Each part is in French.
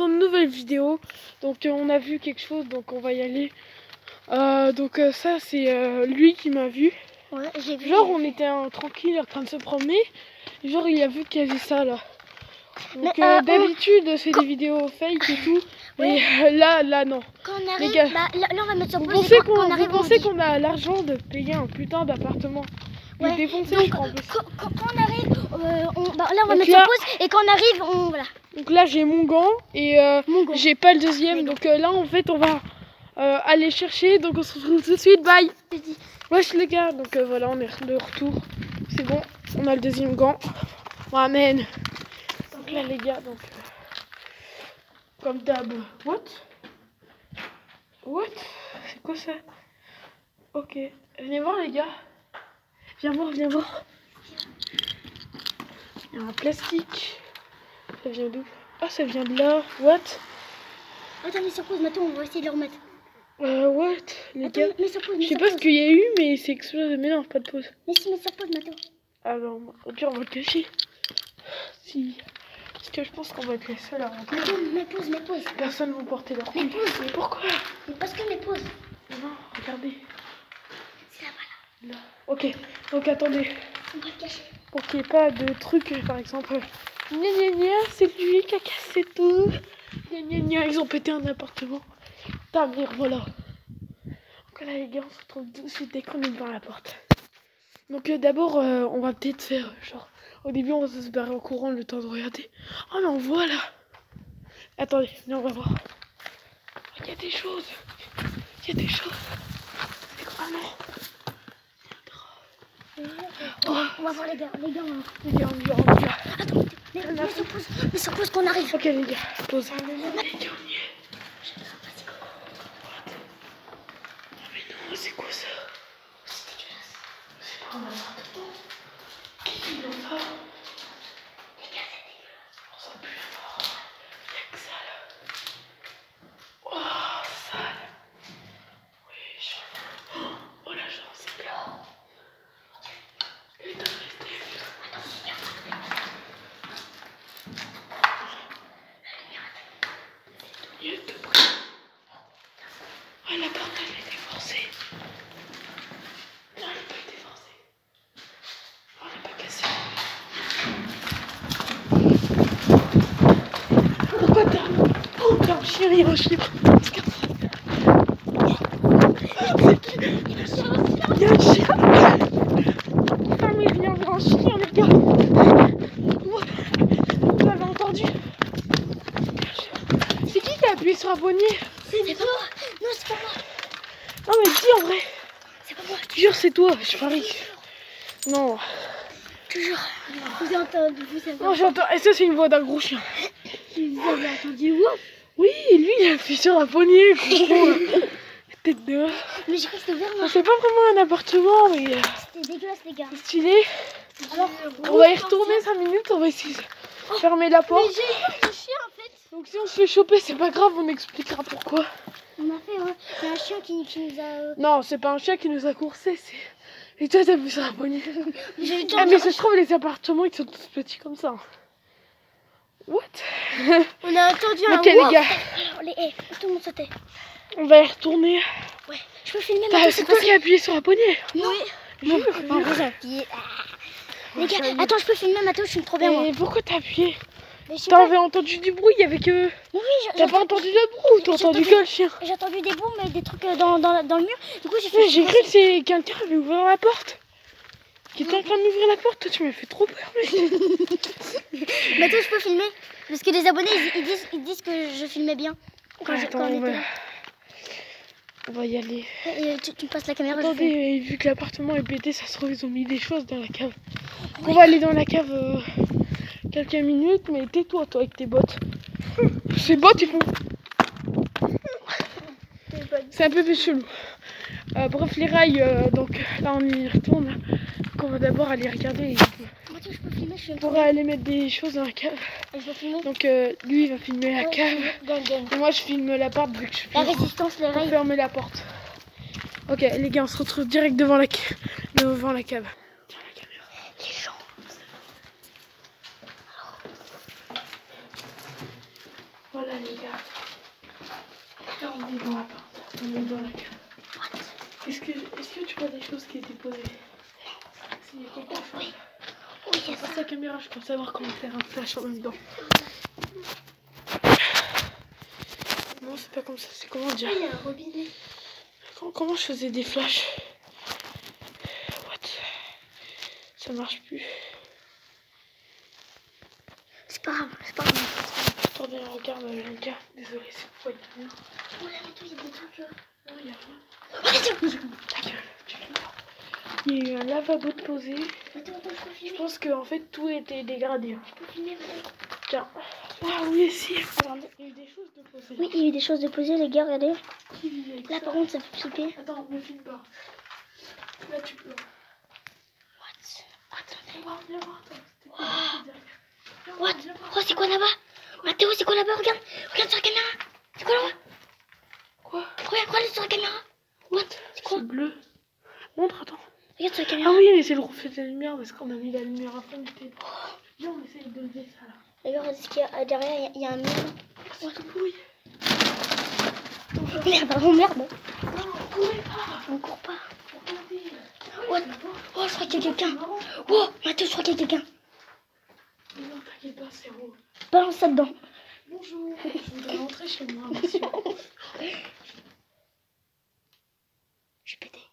Une nouvelle vidéo, donc on a vu quelque chose, donc on va y aller. Ça c'est lui qui m'a vu. Ouais, j'ai vu. Genre on était tranquille en train de se promener, genre il a vu qu'il y avait ça là. Donc d'habitude c'est des vidéos fake et tout, Ouais. mais là non. Quand on arrive, Les gars, là on va mettre sur vous pause. pensez qu'on a l'argent de payer un putain d'appartement? Ouais. Défoncé, donc, je crois en plus. Quand on arrive, là on va donc mettre là, sur pause et quand on arrive, voilà. Donc là j'ai mon gant et j'ai pas le deuxième, donc là en fait on va aller chercher, donc on se retrouve tout de suite, bye. Wesh les gars, donc voilà on est de retour, c'est bon, on a le deuxième gant, on ramène. Donc là les gars, donc comme d'hab, what c'est quoi ça? Ok, venez voir les gars, viens voir. Il y a un plastique, ça vient d'où? Ah ça vient de là, what? Attends, mets sur pause, Mato, on va essayer de le remettre. What les Attends, gars, mets sur pause, je sais pas ce qu'il y a eu, mais c'est explosé. Mais non, pas de pause. Mais si, mets sur pause, Mato. Ah non, au pire on va le cacher. Si. Parce que je pense qu'on va être les seuls à rentrer. Mato, mets pause. Personne ne va porter leur Mets couille. pause. Mais pourquoi? Mais parce que mets pause. Non, regardez. C'est là-bas, Là. Ok, donc attendez. on va le cacher. Pour qu'il n'y ait pas de trucs, par exemple. C'est lui qui a cassé tout. Ils ont pété un appartement. Ta mère, voilà. Donc là les gars, on se retrouve tout de suite dès qu'on est devant la porte. Donc d'abord, on va peut-être faire genre... Au début, on va se barrer en courant le temps de regarder. Oh non, voilà. Attendez, venez, on va voir. Il y a des choses. C'est quoi, non? On va voir les gars. Les gars, on y va. Attends, mets sur pause qu'on arrive. Ok les gars, pause. Les gars, on y est. Oh mais non, c'est quoi ça? C'est dégueulasse. C'est pas un appartement. Qui vit dans ça? Les gars, c'est dégueulasse. On sent plus fort. Y'a que ça là. Oh, sale. Oui, oh la chance, c'est là. Putain, il y a tout près. Oh, la porte elle a été forcée. Non, elle n'a pas été forcée. Oh, elle n'a pas cassé. Pourquoi t'as... Oh, il y a un chien. Il y a un chien. Ah mais viens voir un chien les gars. Vous l'avez entendu? C'est qui a appuyé sur abonner? C'est pas moi. Non, c'est pas moi. Non mais dis en vrai. C'est pas moi. Je te jure c'est toi, je parie. Non. Toujours. Vous avez entendu, Non j'entends. Et ça c'est une voix d'un gros chien. Vous avez entendu what? Oui, lui il a appuyé sur abonner, gros. Tête de... Mais je crois que c'était ouvert, moi. C'est pas vraiment un appartement mais... C'était dégueulasse, les gars. C'est stylé. Alors on va y retourner 5 minutes, on va essayer de fermer la porte. Mais j'ai eu peur du chien, en fait. Donc si on se fait choper c'est pas grave, on expliquera pourquoi. On a fait, ouais. C'est un chien qui nous a... Non, c'est pas un chien qui nous a coursé, c'est... Et toi t'as vu ça abonné. J'ai eu Ah mais ça se trouve les appartements ils sont tous petits comme ça. What? On a entendu un ok les gars. Alors, tout le monde sautait. On va y retourner. Ouais. Je peux filmer maintenant. C'est toi qui as appuyé sur abonner. Oui. Jure. En vrai j'ai appuyé. Les gars, attends, je peux filmer Mato, je filme trop bien moi. Mais pourquoi t'as appuyé? Mais je sais pas. T'avais entendu du bruit, il y avait que... Oui, T'as pas entendu de bruit ou t'as entendu que le chien? J'ai entendu des boum et des trucs dans le mur. Du coup j'ai fait... Ouais, j'ai cru que c'est quelqu'un qui avait ouvert la porte. Qui était en train d'ouvrir la porte, toi tu m'as fait trop peur mec. Mato, je peux filmer? Parce que les abonnés ils disent que je filmais bien. Quand Attends, on était là. On va y aller. Et tu me passes la caméra. Attendez, vu que l'appartement est pété, ça se trouve ils ont mis des choses dans la cave. On va aller dans la cave quelques minutes, mais tais-toi toi avec tes bottes. Ces bottes ils font... C'est un peu plus chelou. Bref les rails, donc là on y retourne. Donc on va d'abord aller regarder. Mato, je peux filmer, je On filme. pourrait aller mettre des choses dans la cave. Et je peux filmer. Donc lui il va filmer la cave. Et moi je filme l'appart vu que je La peux résistance, les rails. fermer la porte. Ok les gars on se retrouve direct devant la cave. Tiens la caméra. Les gens. Voilà les gars. Là, on est dans la porte. On est dans la cave. Est-ce que tu vois des choses qui étaient posées? S'il y a quelque chose. Oui, Je passe la caméra, je peux savoir comment faire un flash en même temps. Non, c'est pas comme ça, c'est comment dire. il y a un robinet. Comment je faisais des flashs? What? Ça marche plus. C'est pas grave, c'est pas grave. Attendez, regarde, Lenka. Désolé, c'est pas rien. Oh là, mais toi, il y a des trucs là. Non, il y a rien. Attends, Ta gueule, tu filmes. Il y a eu un lavabo de posé. attends, je peux Je filmer. pense qu'en fait tout était dégradé. Hein. Je peux filmer, madame. Tiens. Ah oui, si. Regardez, il y a eu des choses de posées. Oui, il y a eu des choses de poser, les gars, regardez. Qui vit avec Là, ça? par contre, ça fait flipper. Attends, me filme pas. Là, tu peux. What? Viens voir, viens voir. Attends, c'était quoi derrière? What? Viens voir. Oh, c'est quoi là-bas? Mathéo, c'est quoi là-bas? Regarde, regarde sur la caméra. C'est quoi là-bas? Quoi? Regarde sur la caméra. What? C'est quoi? C'est bleu. Montre, attends. Regarde sur la caméra. Ah oui, mais c'est le reflet de la lumière parce qu'on a mis la lumière à fond. Viens, on essaye de lever ça là. Regarde ce qu'il y a derrière, il y a un mur. C'est tout pourri. Merde, oh merde. Non, courez pas. On court pas. Regardez. What? Oh, je crois qu'il y a quelqu'un. Oh, Mathéo, je crois qu'il y a quelqu'un. Non, t'inquiète pas, c'est Ro. Balance ça dedans. Bonjour, je voudrais rentrer chez moi, monsieur. Je vais péter.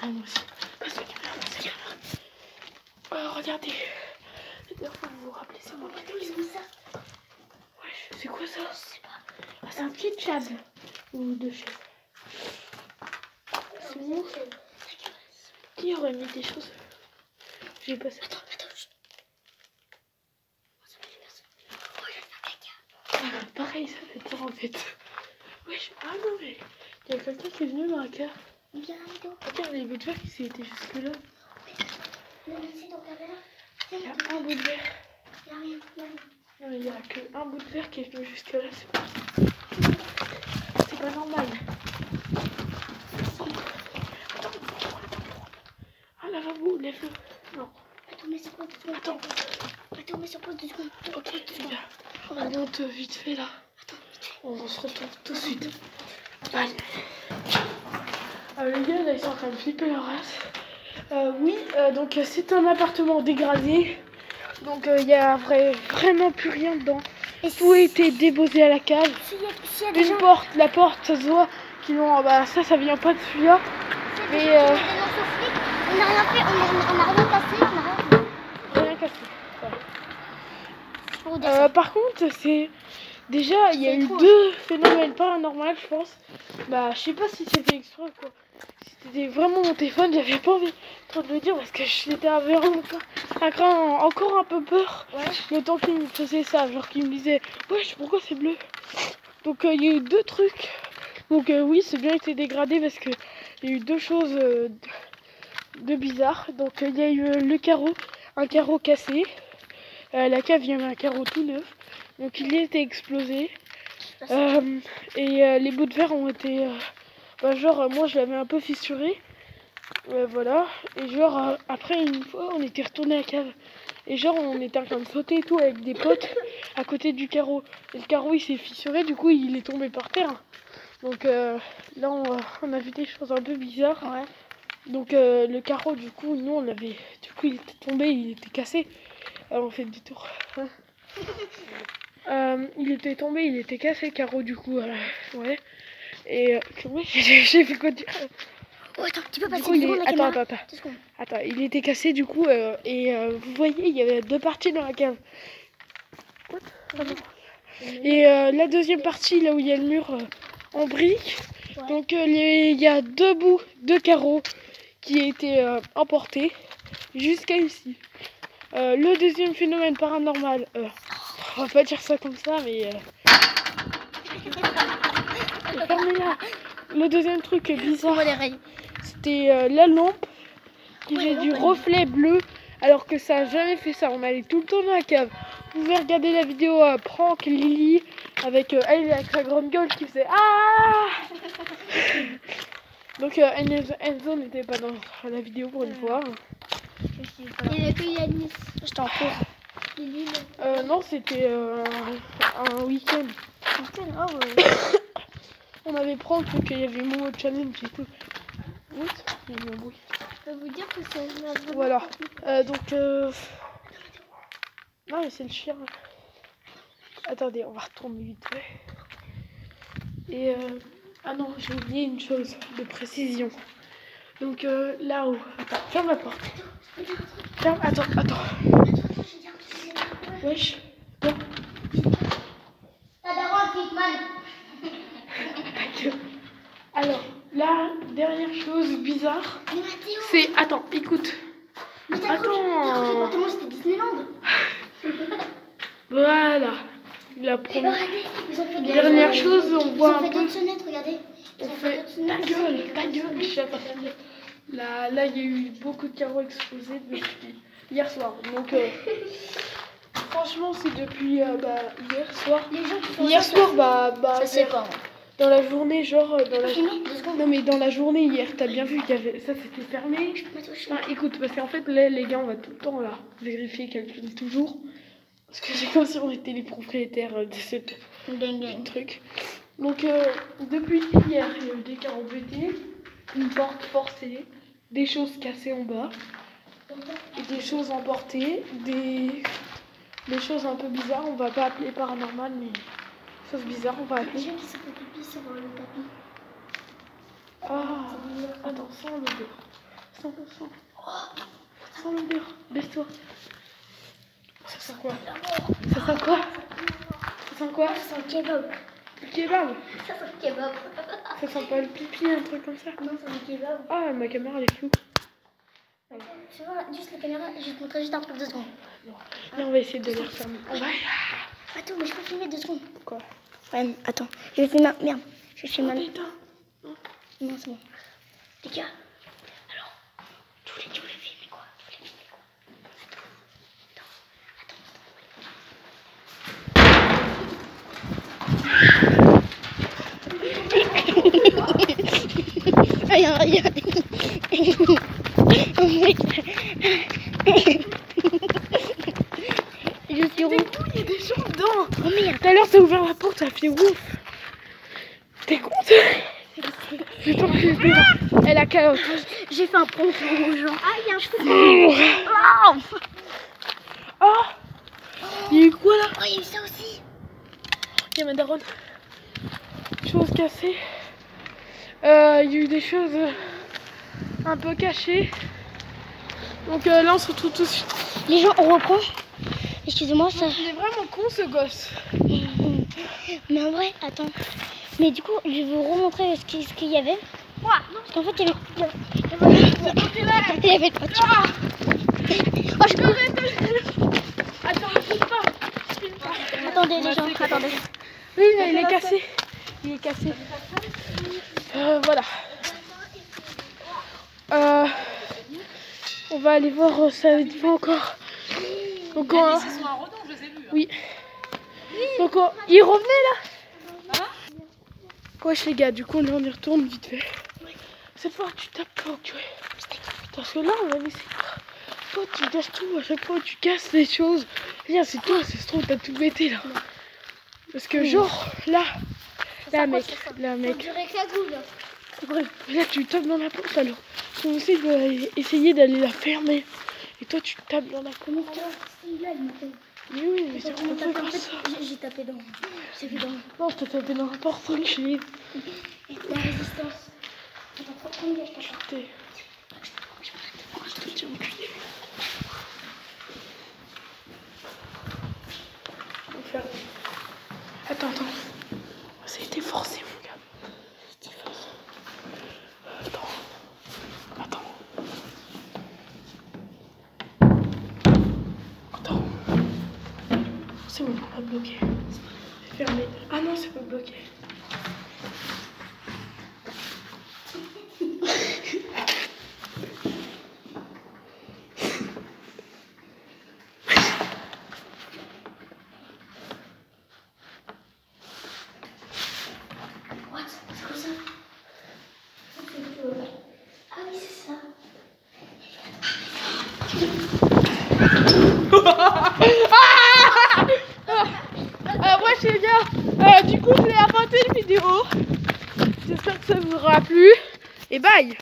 Ah, moi aussi. Passe la caméra, passe la caméra. Regardez. La dernière fois, vous vous rappelez, c'est moi qui ai fait ça. Ouais, c'est quoi ça? Je sais pas. Ah, c'est un pied de chaise. Ou de chaise. C'est bon. Qui aurait mis des choses? J'ai passé. Attends. Oh, il y a un caca. Pareil, ça fait peur en fait. Wesh, ah non mais. Il y a quelqu'un qui est venu dans la cave. Viens là, Mathéo. Regarde les bouts de verre qui étaient jusque là. Non, mais essaye de regarder là. Il y a un bout de verre. Il y a rien. Non mais il y a que un bout de verre qui est venu jusque là. C'est pas normal. Attends. Ah lavabo, lève-le. Non. Attends, mais c'est quoi? Attends. Attends, mais sur pause 2 secondes. Ok, les gars. On monte vite fait là. On se retrouve tout de suite. Allez. Les gars, là, ils sont en train de flipper leur race. Donc c'est un appartement dégradé. Donc il n'y a vraiment plus rien dedans. Et Tout a été déposé à la cave. s'il y a des gens... Une porte, la porte, ça se voit qu'ils ont. Bah ça vient pas de celui-là. Mais On n'a rien fait, on a rien cassé, on a rien rien cassé. fait. Voilà. Par contre, c'est. Déjà, il y a C'est eu étrange. 2 phénomènes paranormaux, je pense. Bah, je sais pas si c'était extra ou quoi. Si c'était vraiment mon téléphone, j'avais pas envie trop de le dire parce que j'étais vraiment encore un peu peur. Ouais. Le temps qu'il me faisait ça, genre qu'il me disait wesh, pourquoi c'est bleu? Donc, il y a eu 2 trucs. Donc, oui, c'est bien été dégradé parce que il y a eu 2 choses de bizarres. Donc, il y a eu le carreau, un carreau cassé. La cave, il y avait un carreau tout neuf. Donc il a été explosé. Et les bouts de verre ont été... moi je l'avais un peu fissuré. Voilà. Et après une fois on était retourné à la cave. Et on était en train de sauter et tout avec des potes à côté du carreau. Et le carreau il s'est fissuré, du coup il est tombé par terre. Donc là on a vu des choses un peu bizarres. Ouais. Donc le carreau du coup, nous on avait... Du coup il était tombé, il était cassé. Alors on fait du tour. Il était tombé, il était cassé, carreau du coup, ouais. Et comment j'ai fait quoi Oh, attends, tu peux du passer coup, 2 secondes la caméra. attends. 2 secondes. Attends, il était cassé du coup, vous voyez, il y avait 2 parties dans la cave. Et la deuxième partie, là où il y a le mur en briques, Ouais. donc il y a 2 bouts de carreaux qui a été emportés jusqu'à ici. Le deuxième phénomène paranormal, on va pas dire ça comme ça, mais fermez-la. Le deuxième truc bizarre, les rayons. c'était la lampe qui Ouais, faisait la du lampe, reflet bleu, alors que ça a jamais fait ça. On allait tout le temps dans la cave. Vous pouvez regarder la vidéo Prank Lily avec elle avec sa grande gueule qui faisait ah. Donc Enzo n'était pas dans la vidéo pour une fois. Il a que Yanis. Je t'en cours. Non, c'était un week-end. Ah ouais. On avait pris un truc, il y avait mon challenge et tout. Oui, il y a eu un bruit. Je peux vous dire que c'est une Voilà. Donc, non, mais c'est le chien. Attendez, on va retourner vite fait. Et ah non, j'ai oublié une chose de précision. Donc là-haut. Attends, ferme la porte. Ferme. Attends. Wesh. Bon. Ta daronne, Kikman. Alors, la dernière chose bizarre, c'est... Attends, écoute. Attends. C'était Disneyland. Voilà. La première. Regardez, ils ont fait des Dernière chose, on voit un peu. d'autres sonnettes, regardez. On fait ta gueule, je sais pas ta gueule. Là, il y a eu beaucoup de carreaux explosés depuis hier soir. Donc, franchement, c'est depuis hier soir. Les gens qui font Hier ça, soir, ça c'est pas. dans la journée, genre dans la Filmer 2 secondes. non mais dans la journée hier, t'as bien vu qu'il y avait ça, c'était fermé. Enfin, écoute, parce qu'en fait, là, les gars, on va tout le temps là vérifier, calculer toujours. Parce que c'est comme si on était les propriétaires de ce truc. Donc, depuis hier, il y a eu des carreaux pétés, une porte forcée, des choses cassées en bas, et des choses emportées, des choses un peu bizarres. On va pas appeler paranormal, mais choses bizarres, on va Les appeler. gens qui se font pipi sur le tapis. Ah, attends, sans l'odeur. Sans l'odeur. Baisse-toi. Ça sent quoi? Ça sent quoi? Ça sent quoi? Ça sent kebab. Le kebab? Ça sent kebab. Ça sent pas le pipi, un truc comme ça? Non, ça sent kebab. Ah, ma caméra elle est floue. Tu vois, juste la caméra, je vais te montrer juste un peu 2 secondes. Là, on va essayer de les refermer. On va. Attends, mais je peux filmer 2 secondes. Quoi? Ouais, attends, je vais filmer. Merde, je vais filmer. Putain. Non, c'est bon. Les gars, alors, tu voulais filmer quoi? Rien. Je suis rouge. Il y a des gens dedans. Oh merde. Tout à l'heure, t'as ouvert la porte, ça a fait ouf. T'es con? Putain, que j'étais là. Elle a calotte. J'ai fait un pont aux gens. Ah, il y a un cheveu. Oh, il y a eu quoi là? Oh, il y a eu ça aussi. Il y a ma daronne. Choses cassées. Il y a eu des choses un peu cachées. Donc là, on se retrouve tout de suite. Les gens, on reprend. Excusez-moi, ça. Il est vraiment con ce gosse. Mais en vrai, attends. Mais du coup, je vais vous remontrer ce qu'il y avait. Parce qu'en fait, il y avait pas de chat. Oh, je peux. Attends, filme pas. Attendez, les gens, attendez. Oui, là, il est cassé. Il est cassé. Voilà. On va aller voir ça vite fait encore. Donc, oui. Donc, il revenait là. Wesh les gars, du coup on y retourne vite fait. Cette fois tu tapes pas, tu vois. Parce que là on va laisser. Toi tu casses tout, à chaque fois tu casses des choses. Regarde, c'est toi, c'est trop, t'as tout bêté là. Parce que genre là, mec. Là tu tapes dans la porte alors. On essaie d'aller la fermer. Et toi tu tapes dans la porte. Mais oui, mais c'est on peut faire ça. J'ai tapé dans. J'ai vu dans. Non, je t'ai tapé dans la porte, tranquille. La résistance. Putain. Je te tiens enculé. On va faire. Attends. Ça a été forcé, mon gars. C'était forcé. Attends. C'est bon, on va bloquer. C'est fermé. Ah non, c'est pas bloqué. What? C'est quoi ça? Ah oui, c'est ça. Ah coup, je vais arrêter la vidéo. J'espère que ça vous aura plu. Et bye!